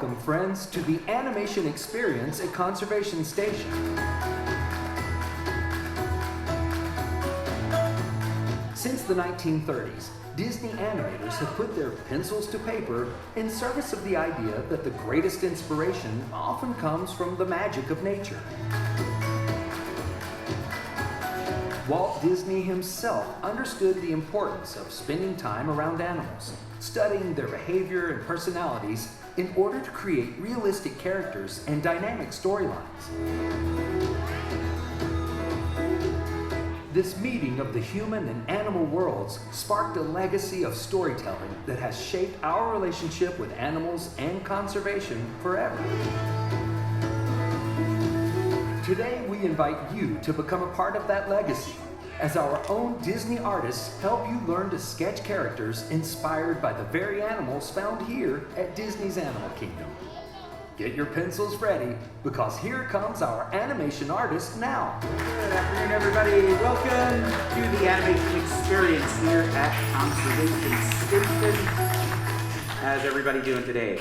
Welcome, friends, to the animation experience at Conservation Station. Since the 1930s, Disney animators have put their pencils to paper in service of the idea that the greatest inspiration often comes from the magic of nature. Walt Disney himself understood the importance of spending time around animals, studying their behavior and personalities in order to create realistic characters and dynamic storylines. This meeting of the human and animal worlds sparked a legacy of storytelling that has shaped our relationship with animals and conservation forever. Today, we invite you to become a part of that legacy as our own Disney artists help you learn to sketch characters inspired by the very animals found here at Disney's Animal Kingdom. Get your pencils ready, because here comes our animation artist now. Good afternoon, everybody. Welcome to the animation experience here at Conservation Station. How's everybody doing today?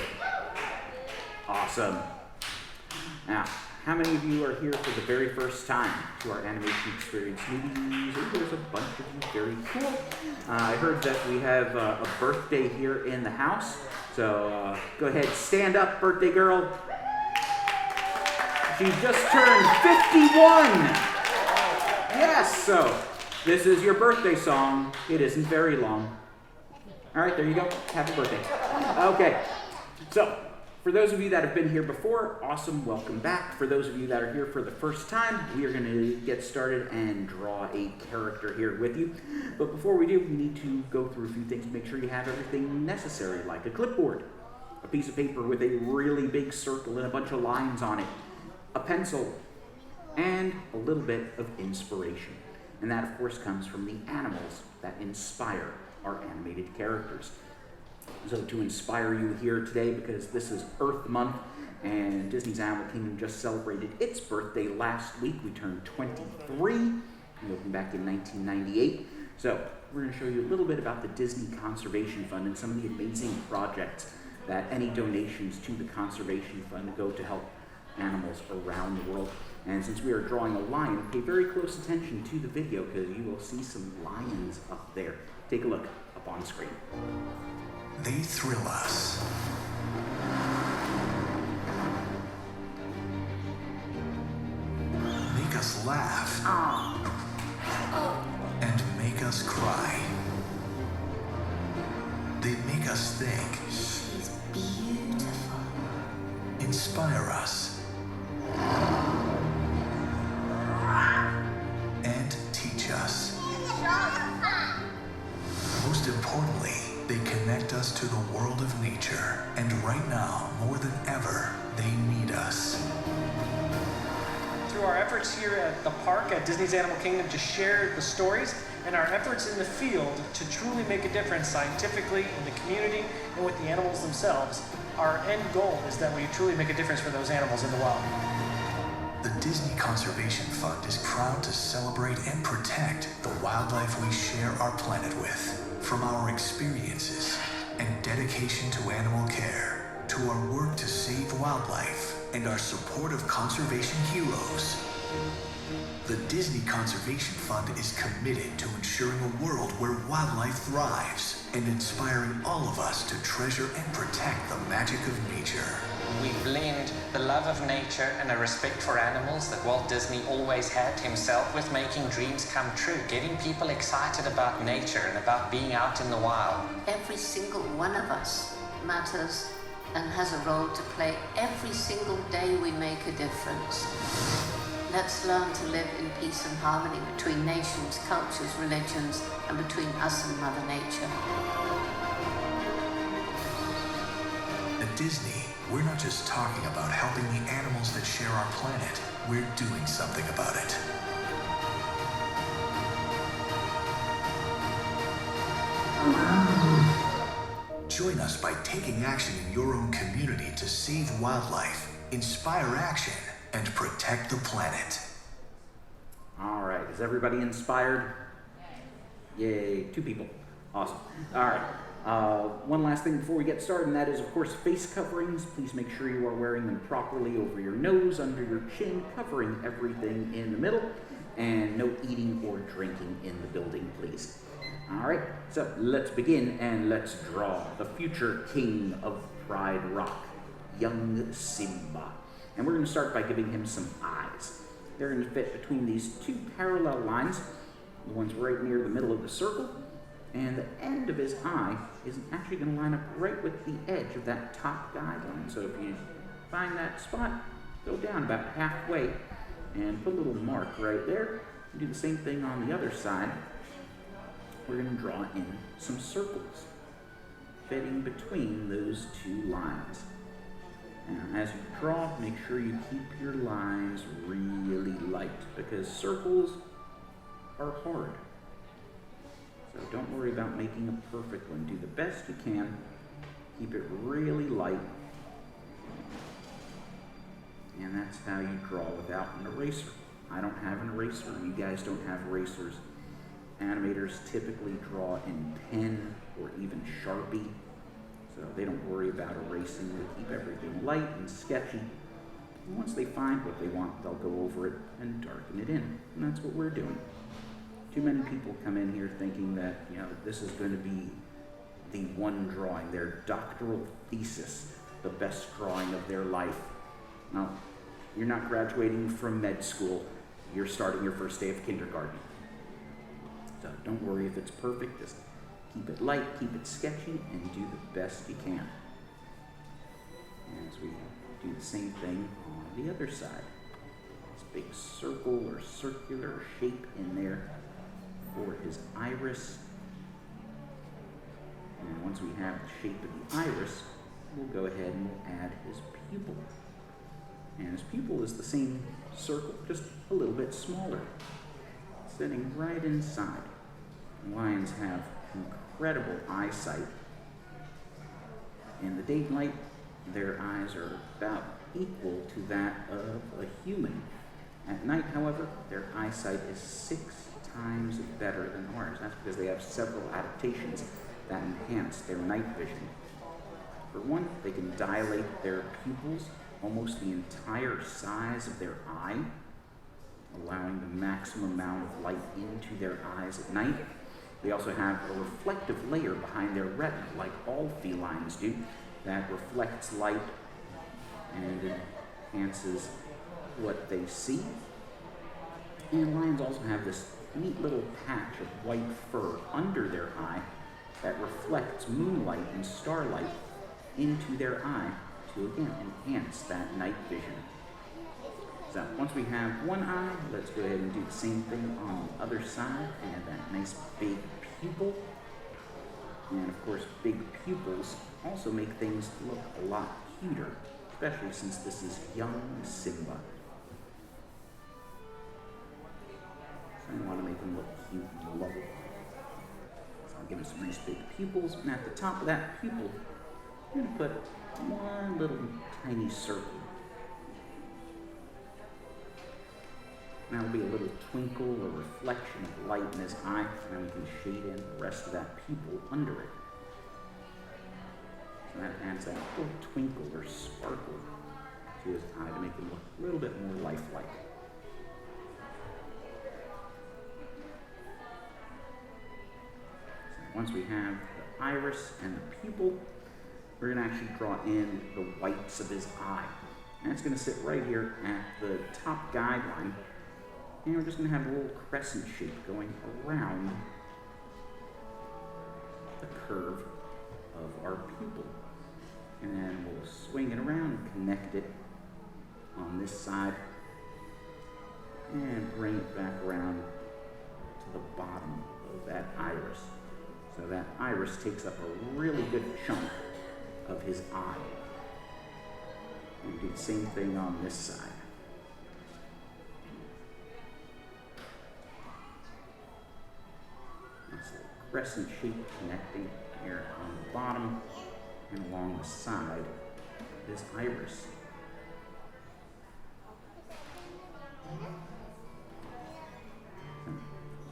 Awesome. Now, how many of you are here for the very first time to our animation experience meetings? Oh, there's a bunch of you. Very cool. I heard that we have a birthday here in the house. So go ahead, stand up, birthday girl. She just turned 51. Yes, so this is your birthday song. It isn't very long. All right, there you go. Happy birthday. Okay, so for those of you that have been here before, awesome, welcome back. For those of you that are here for the first time, we are going to get started and draw a character here with you. But before we do, we need to go through a few things to make sure you have everything necessary, like a clipboard, a piece of paper with a really big circle and a bunch of lines on it, a pencil, and a little bit of inspiration. And that, of course, comes from the animals that inspire our animated characters. So to inspire you here today, because this is Earth Month, and Disney's Animal Kingdom just celebrated its birthday last week. We turned 23. We opened back in 1998. So we're going to show you a little bit about the Disney Conservation Fund and some of the amazing projects that any donations to the Conservation Fund go to help animals around the world. And since we are drawing a lion, pay very close attention to the video, because you will see some lions up there. Take a look up on screen. They thrill us. Make us laugh. And make us cry. They make us think. She's beautiful. Inspire us. And teach us. Most importantly, they connect us to the world of nature, and right now, more than ever, they need us. Through our efforts here at the park at Disney's Animal Kingdom to share the stories, and our efforts in the field to truly make a difference scientifically in the community and with the animals themselves, our end goal is that we truly make a difference for those animals in the wild. The Disney Conservation Fund is proud to celebrate and protect the wildlife we share our planet with. From our experiences and dedication to animal care, to our work to save wildlife and our support of conservation heroes, the Disney Conservation Fund is committed to ensuring a world where wildlife thrives and inspiring all of us to treasure and protect the magic of nature. We blend the love of nature and a respect for animals that Walt Disney always had himself with making dreams come true, getting people excited about nature and about being out in the wild. Every single one of us matters and has a role to play. Every single day we make a difference. Let's learn to live in peace and harmony between nations, cultures, religions, and between us and Mother Nature. At Disney, we're not just talking about helping the animals that share our planet. We're doing something about it. Join us by taking action in your own community to save wildlife, inspire action, and protect the planet. All right, is everybody inspired? Yay, 2 people. Awesome. All right. One last thing before we get started, and that is, of course, face coverings. Please make sure you are wearing them properly over your nose, under your chin, covering everything in the middle, and no eating or drinking in the building, please. All right, so let's begin, and let's draw the future king of Pride Rock, young Simba. And we're going to start by giving him some eyes. They're going to fit between these two parallel lines, the ones right near the middle of the circle, and the end of his eye is actually going to line up right with the edge of that top guideline. So if you find that spot, go down about halfway and put a little mark right there. Do the same thing on the other side. We're going to draw in some circles fitting between those two lines. Now, as you draw, make sure you keep your lines really light because circles are hard. So don't worry about making a perfect one. Do the best you can. Keep it really light. And that's how you draw without an eraser. I don't have an eraser. You guys don't have erasers. Animators typically draw in pen or even Sharpie. So they don't worry about erasing. They keep everything light and sketchy. And once they find what they want, they'll go over it and darken it in. And that's what we're doing. Too many people come in here thinking that, this is going to be the one drawing, their doctoral thesis, the best drawing of their life. Now, you're not graduating from med school. You're starting your first day of kindergarten. So don't worry if it's perfect. Just keep it light, keep it sketchy, and do the best you can. As we do the same thing on the other side. This big circle or circular shape in there for his iris. And once we have the shape of the iris, we'll go ahead and we'll add his pupil. And his pupil is the same circle, just a little bit smaller, sitting right inside. Lions have incredible eyesight. In the daylight, their eyes are about equal to that of a human. At night, however, their eyesight is 6 times better than ours. That's because they have several adaptations that enhance their night vision. For one, they can dilate their pupils almost the entire size of their eye, allowing the maximum amount of light into their eyes at night. They also have a reflective layer behind their retina, like all felines do, that reflects light and enhances what they see. And lions also have this neat little patch of white fur under their eye that reflects moonlight and starlight into their eye to, again, enhance that night vision. So once we have one eye, let's go ahead and do the same thing on the other side. Add that nice big pupil. And of course, big pupils also make things look a lot cuter, especially since this is young Simba. So I want to make him look cute and lovely. So I'll give him some nice big pupils. And at the top of that pupil, I'm going to put one little tiny circle. Now will be a little twinkle or reflection of light in his eye, and then we can shade in the rest of that pupil under it. So that adds that little twinkle or sparkle to his eye to make him look a little bit more lifelike. So once we have the iris and the pupil, we're going to actually draw in the whites of his eye. And it's going to sit right here at the top guideline. And we're just going to have a little crescent shape going around the curve of our pupil. And then we'll swing it around and connect it on this side and bring it back around to the bottom of that iris. So that iris takes up a really good chunk of his eye. And do the same thing on this side. Nice little crescent shape connecting here on the bottom and along the side of his iris.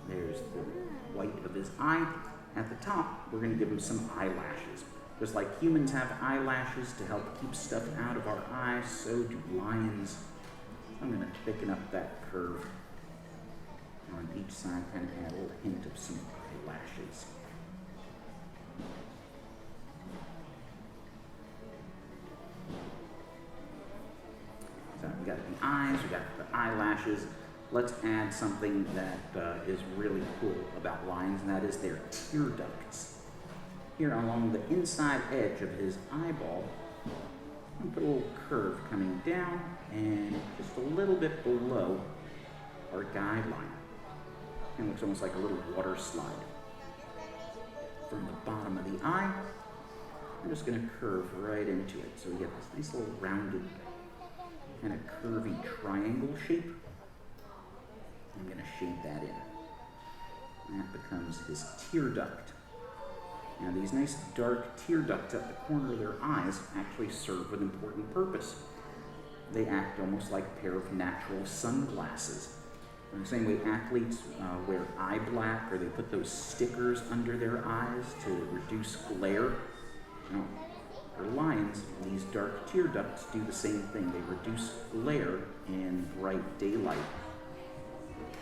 There's the white of his eye, At the top, we're going to give him some eyelashes. Just like humans have eyelashes to help keep stuff out of our eyes, so do lions. I'm going to thicken up that curve on each side, kind of add a little hint of some eyelashes. So we got the eyes, we got the eyelashes. Let's add something that is really cool about lions, and that is their tear ducts. Here along the inside edge of his eyeball, I'm going to put a little curve coming down and just a little bit below our guideline. It looks almost like a little water slide. From the bottom of the eye, I'm just going to curve right into it. So we get this nice little rounded kind of curvy triangle shape. I'm going to shade that in. That becomes his tear duct. Now these nice dark tear ducts at the corner of their eyes actually serve an important purpose. They act almost like a pair of natural sunglasses. In the same way athletes wear eye black, or they put those stickers under their eyes to reduce glare. Now, for lions, these dark tear ducts do the same thing. They reduce glare in bright daylight,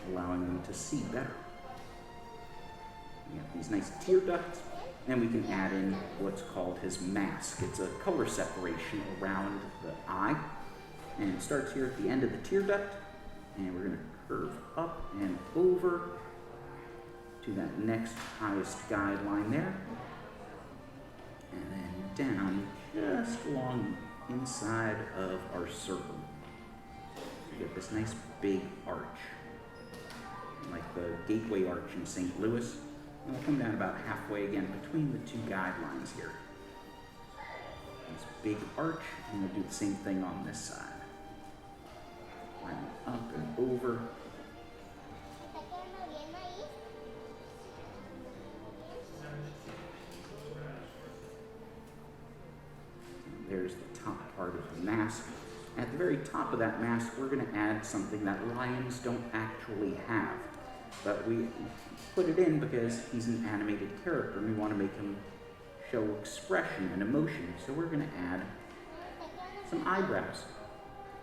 allowing them to see better. We have these nice tear ducts, and we can add in what's called his mask. It's a color separation around the eye, and it starts here at the end of the tear duct, and we're going to curve up and over to that next highest guideline there, and then down just along the inside of our circle. So you get this nice big arch, like the Gateway Arch in St. Louis. And we'll come down about halfway again between the two guidelines here. This big arch, and we'll do the same thing on this side. Line up and over. There's the top part of the mask. At the very top of that mask, we're going to add something that lions don't actually have. But we put it in because he's an animated character and we want to make him show expression and emotion. So we're going to add some eyebrows.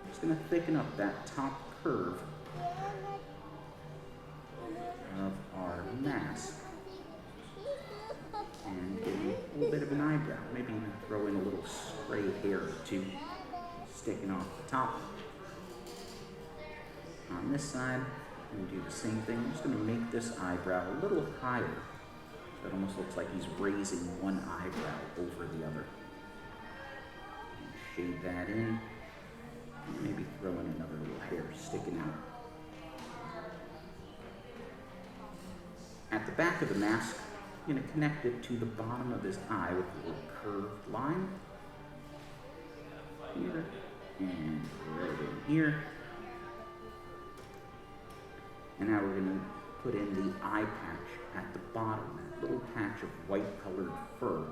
Just going to thicken up that top curve of our mask and give him a little bit of an eyebrow. Maybe even throw in a little stray hair or two sticking off the top. On this side, we'll do the same thing. I'm just going to make this eyebrow a little higher. So it almost looks like he's raising one eyebrow over the other. And shade that in. And maybe throw in another little hair sticking out. At the back of the mask, I'm going to connect it to the bottom of his eye with a little curved line. Here and right in here. And now we're going to put in the eye patch at the bottom, that little patch of white-colored fur.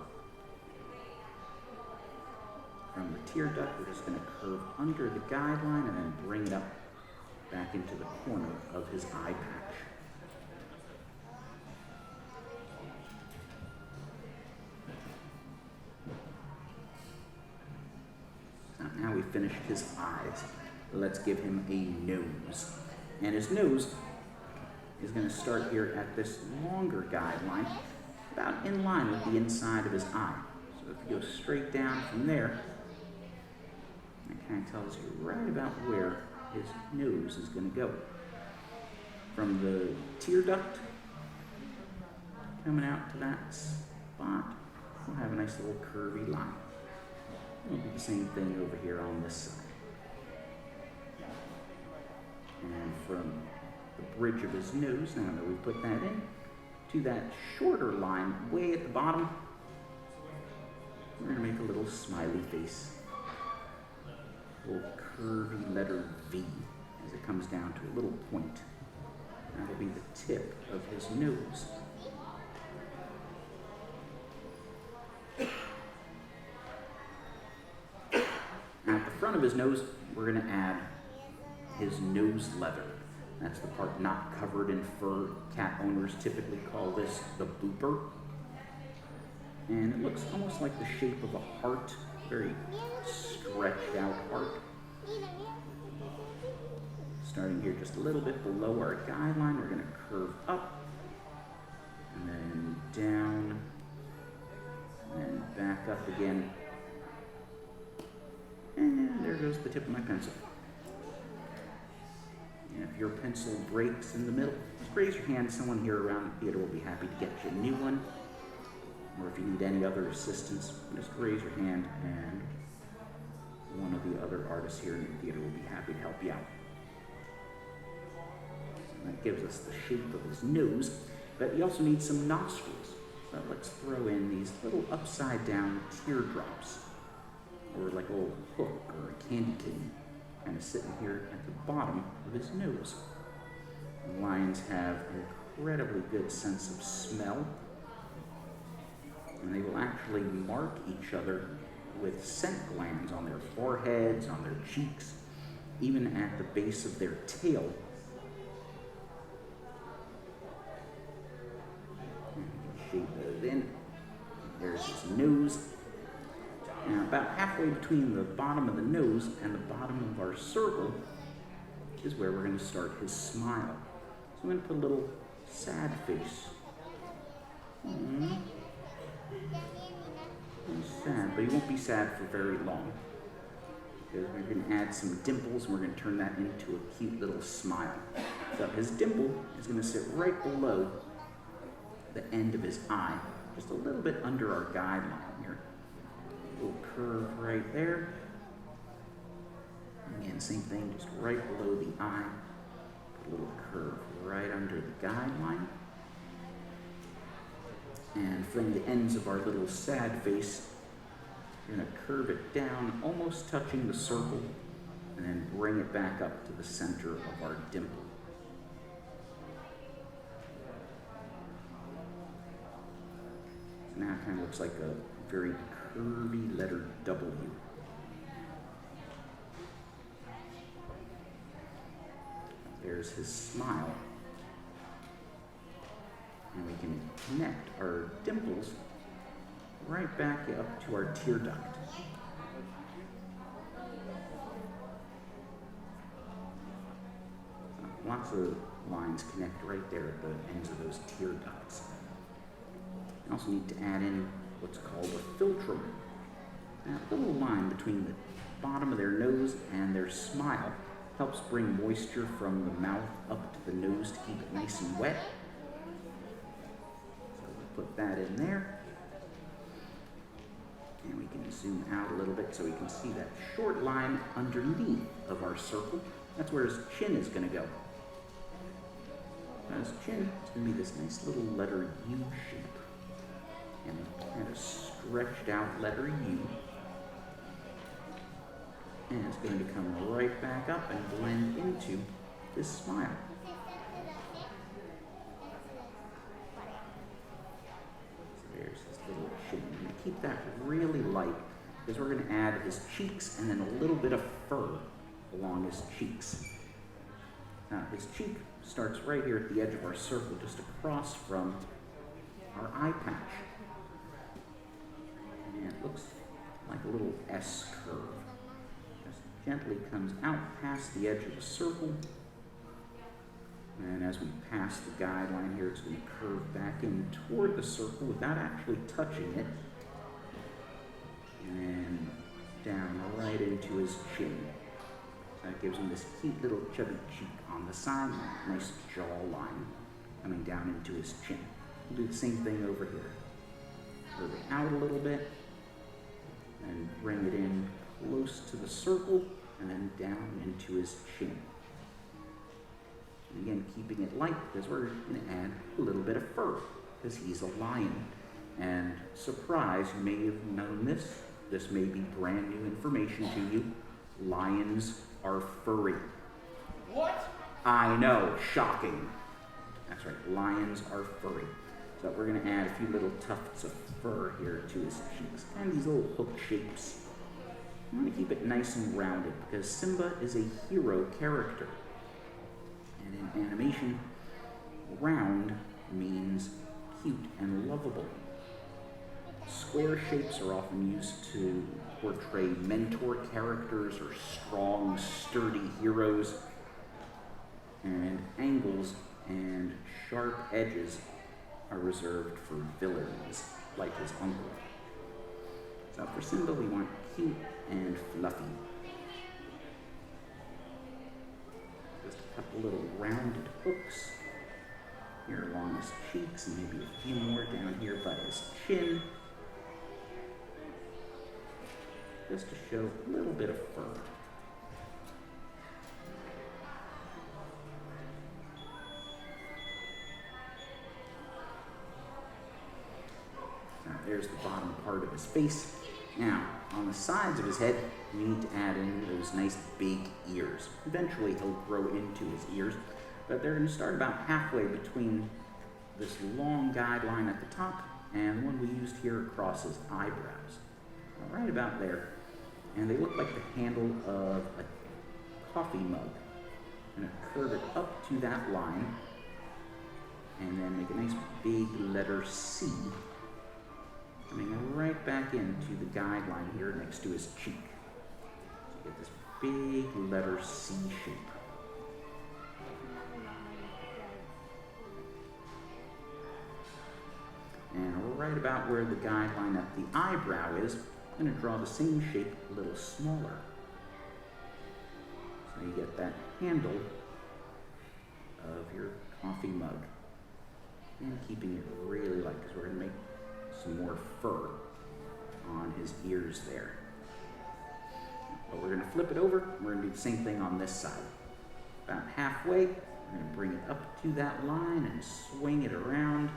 From the tear duct, we're just going to curve under the guideline and then bring it up back into the corner of his eye patch. Now we've finished his eyes. Let's give him a nose. And his nose is going to start here at this longer guideline, about in line with the inside of his eye. So if you go straight down from there, that kind of tells you right about where his nose is going to go. From the tear duct, coming out to that spot, we'll have a nice little curvy line. We'll do the same thing over here on this side. And from the bridge of his nose, now that we put that in, to that shorter line way at the bottom, we're going to make a little smiley face. A little curvy letter V as it comes down to a little point. That'll be the tip of his nose. Now at the front of his nose, we're going to add his nose leather. That's the part not covered in fur. Cat owners typically call this the booper. And it looks almost like the shape of a heart, very stretched out heart. Starting here just a little bit below our guideline, we're going to curve up, and then down, and then back up again. And there goes the tip of my pencil. And if your pencil breaks in the middle, just raise your hand. Someone here around the theater will be happy to get you a new one. Or if you need any other assistance, just raise your hand and one of the other artists here in the theater will be happy to help you out. So that gives us the shape of his nose, but you also need some nostrils. So let's throw in these little upside down teardrops, or like a little hook or a candy cane, kind of sitting here at the bottom of his nose. And lions have an incredibly good sense of smell, and they will actually mark each other with scent glands on their foreheads, on their cheeks, even at the base of their tail. And you can shape those in. There's his nose. Now, about halfway between the bottom of the nose and the bottom of our circle is where we're going to start his smile. So I'm going to put a little sad face. He's sad, but he won't be sad for very long, because we're going to add some dimples and we're going to turn that into a cute little smile. So his dimple is going to sit right below the end of his eye, just a little bit under our guideline here. A little curve right there. Again, same thing, just right below the eye. Put a little curve right under the guideline. And from the ends of our little sad face, we're going to curve it down, almost touching the circle, and then bring it back up to the center of our dimple. So now it kind of looks like a very curvy letter W. There's his smile. And we can connect our dimples right back up to our tear duct. Lots of lines connect right there at the ends of those tear ducts. We also need to add in what's called a philtrum. That little line between the bottom of their nose and their smile helps bring moisture from the mouth up to the nose to keep it nice and wet. Put that in there, and we can zoom out a little bit so we can see that short line underneath of our circle. That's where his chin is going to go. Now his chin is going to be this nice little letter U shape, and kind of stretched out letter U, and it's going to come right back up and blend into this smile. Keep that really light, because we're going to add his cheeks and then a little bit of fur along his cheeks. Now his cheek starts right here at the edge of our circle, just across from our eye patch. And it looks like a little S curve. Just gently comes out past the edge of the circle. And as we pass the guideline here, it's going to curve back in toward the circle without actually touching it. And down right into his chin. So that gives him this cute little chubby cheek on the side, nice jawline coming down into his chin. We'll do the same thing over here. Curve it out a little bit, and bring it in close to the circle, and then down into his chin. And again, keeping it light, because we're going to add a little bit of fur, because he's a lion. And surprise, you may have known this. This may be brand new information to you. Lions are furry. What? I know, shocking. That's right, lions are furry. So we're going to add a few little tufts of fur here to his cheeks, and these little hook shapes. I'm going to keep it nice and rounded, because Simba is a hero character. And in animation, round means cute and lovable. square shapes are often used to portray mentor characters or strong, sturdy heroes. And angles and sharp edges are reserved for villains, like his uncle. So for Simba, we want cute and fluffy. Just a couple little rounded hooks here along his cheeks, and maybe a few more down here by his chin, just to show a little bit of fur. Now there's the bottom part of his face. Now, on the sides of his head, we need to add in those nice big ears. Eventually he'll grow into his ears, but they're going to start about halfway between this long guideline at the top and the one we used here across his eyebrows. Right about there. And they look like the handle of a coffee mug. I'm going to curve it up to that line and then make a nice big letter C coming right back into the guideline here next to his cheek. So you get this big letter C shape. And right about where the guideline at the eyebrow is, I'm going to draw the same shape a little smaller. So you get that handle of your coffee mug. And keeping it really light, because we're going to make some more fur on his ears there. But we're going to flip it over, and we're going to do the same thing on this side. About halfway, we're going to bring it up to that line and swing it around.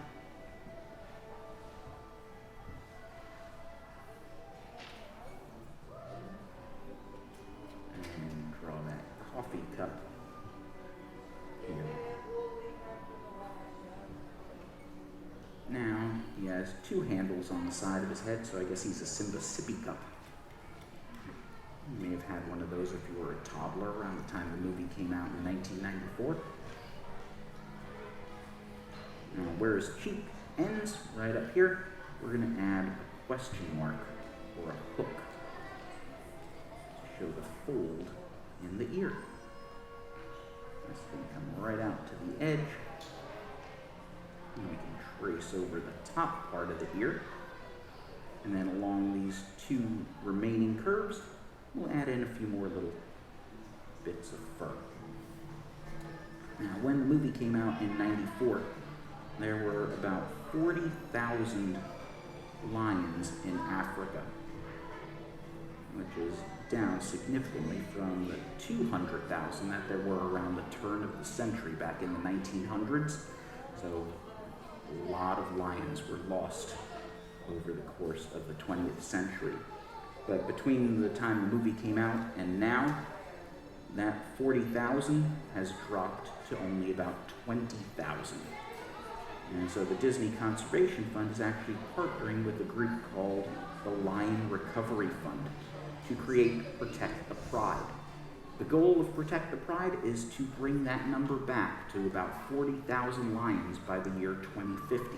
And draw that coffee cup here. Now, he has two handles on the side of his head, so I guess he's a Simba Sippy Cup. You may have had one of those if you were a toddler around the time the movie came out in 1994. Now, where his cheek ends, right up here, we're going to add a question mark or a hook to show the fold in the ear. This going to come right out to the edge. And we can trace over the top part of the ear. And then along these two remaining curves, we'll add in a few more little bits of fur. Now, when the movie came out in '94, there were about 40,000 lions in Africa, which is down significantly from the 200,000 that there were around the turn of the century back in the 1900s. So a lot of lions were lost over the course of the 20th century. But between the time the movie came out and now, that 40,000 has dropped to only about 20,000. And so the Disney Conservation Fund is actually partnering with a group called the Lion Recovery Fund to create Protect the Pride. The goal of Protect the Pride is to bring that number back to about 40,000 lions by the year 2050.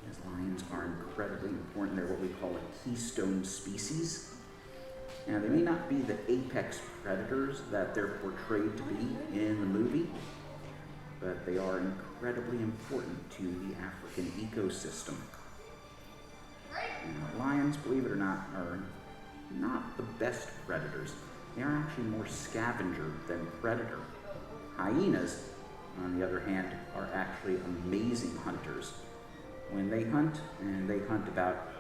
As lions are incredibly important. They're what we call a keystone species. Now, they may not be the apex predators that they're portrayed to be in the movie, but they are incredibly important to the African ecosystem. Now, lions, believe it or not, are not the best predators. They are actually more scavenger than predator. Hyenas, on the other hand, are actually amazing hunters. When they hunt, and they hunt about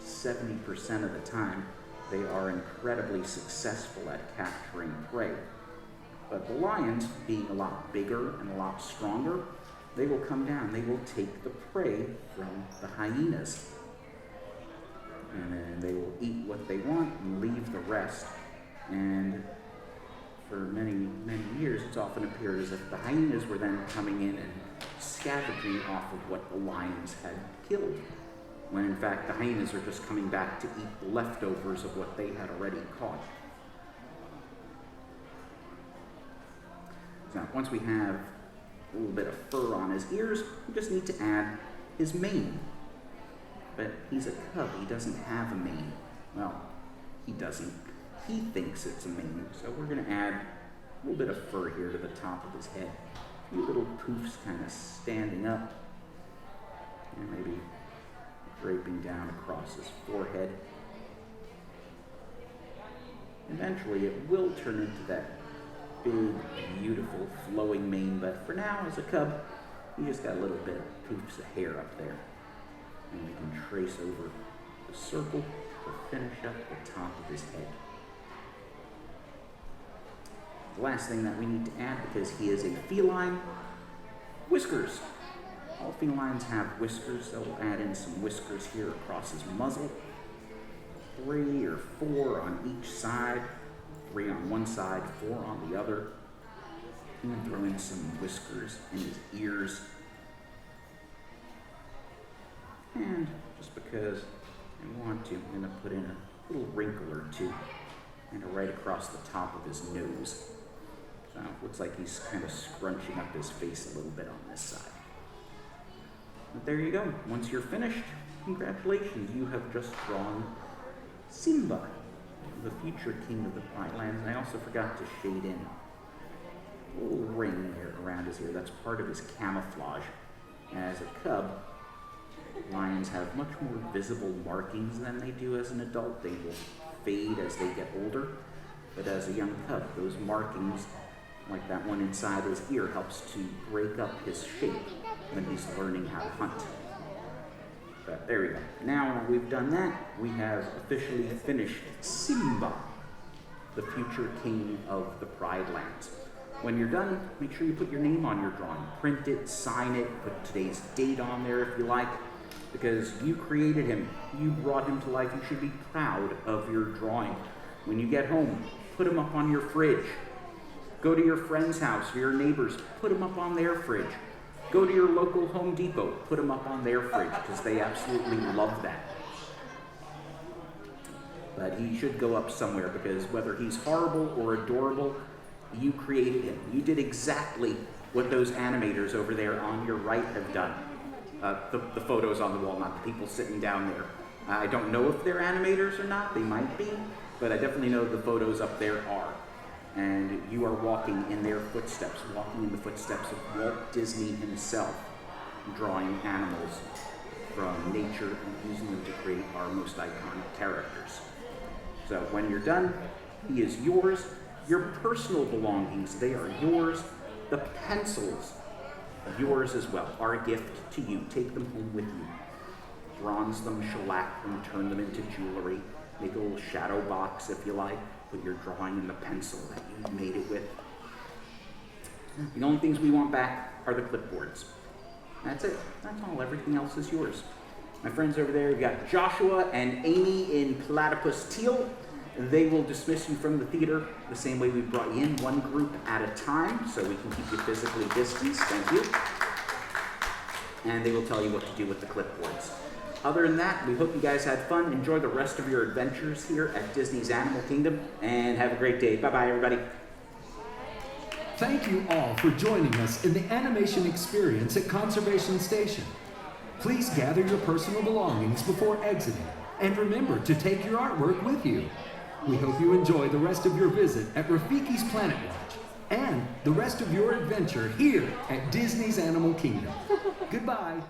70% of the time, they are incredibly successful at capturing prey. But the lions, being a lot bigger and a lot stronger, they will come down, they will take the prey from the hyenas. And then they will eat what they want and leave the rest. And for many, many years, it's often appeared as if the hyenas were then coming in and scavenging off of what the lions had killed, when in fact the hyenas are just coming back to eat the leftovers of what they had already caught. Now, once we have a little bit of fur on his ears, we just need to add his mane. but he's a cub. He doesn't have a mane. Well, he doesn't. He thinks it's a mane, so we're going to add a little bit of fur here to the top of his head. A few little poofs kind of standing up, and maybe draping down across his forehead. Eventually, it will turn into that big, beautiful, flowing mane, but for now, as a cub, he just got a little bit of poofs of hair up there. And we can trace over the circle to finish up the top of his head. The last thing that we need to add, because he is a feline, whiskers. All felines have whiskers, so we'll add in some whiskers here across his muzzle. 3 or 4 on each side, 3 on one side, 4 on the other. And throw in some whiskers in his ears. And just because I want to, I'm going to put in a little wrinkle or two, and right across the top of his nose. So it looks like he's kind of scrunching up his face a little bit on this side. But there you go. Once you're finished, congratulations, you have just drawn Simba, the future king of the Islands. And I also forgot to shade in a little ring there around his ear. That's part of his camouflage. As a cub, lions have much more visible markings than they do as an adult. They will fade as they get older. But as a young cub, those markings, like that one inside his ear, helps to break up his shape when he's learning how to hunt. But there we go. Now that we've done that, we have officially finished Simba, the future king of the Pride Lands. When you're done, make sure you put your name on your drawing. Print it, sign it, put today's date on there if you like, because you created him. You brought him to life. You should be proud of your drawing. When you get home, put him up on your fridge. Go to your friend's house or your neighbor's, put him up on their fridge. Go to your local Home Depot, put them up on their fridge, because they absolutely love that. But he should go up somewhere, because whether he's horrible or adorable, you created him. You did exactly what those animators over there on your right have done. The photos on the wall, not the people sitting down there. I don't know if they're animators or not. They might be, but I definitely know the photos up there are. And you are walking in their footsteps, walking in the footsteps of Walt Disney himself, drawing animals from nature and using them to create our most iconic characters. So when you're done, he is yours. Your personal belongings, they are yours. The pencils, yours as well, are a gift to you. Take them home with you. Bronze them, shellac them, turn them into jewelry. Make a little shadow box if you like. Put your drawing in the pencil that you made it with. The only things we want back are the clipboards. That's it. That's all. Everything else is yours. My friends over there, you've got Joshua and Amy in Platypus Teal. They will dismiss you from the theater the same way we brought you in, one group at a time, so we can keep you physically distanced. Thank you. And they will tell you what to do with the clipboards. Other than that, we hope you guys had fun. Enjoy the rest of your adventures here at Disney's Animal Kingdom, and have a great day. Bye-bye, everybody. Thank you all for joining us in the animation experience at Conservation Station. Please gather your personal belongings before exiting, and remember to take your artwork with you. We hope you enjoy the rest of your visit at Rafiki's Planet Watch and the rest of your adventure here at Disney's Animal Kingdom. Goodbye.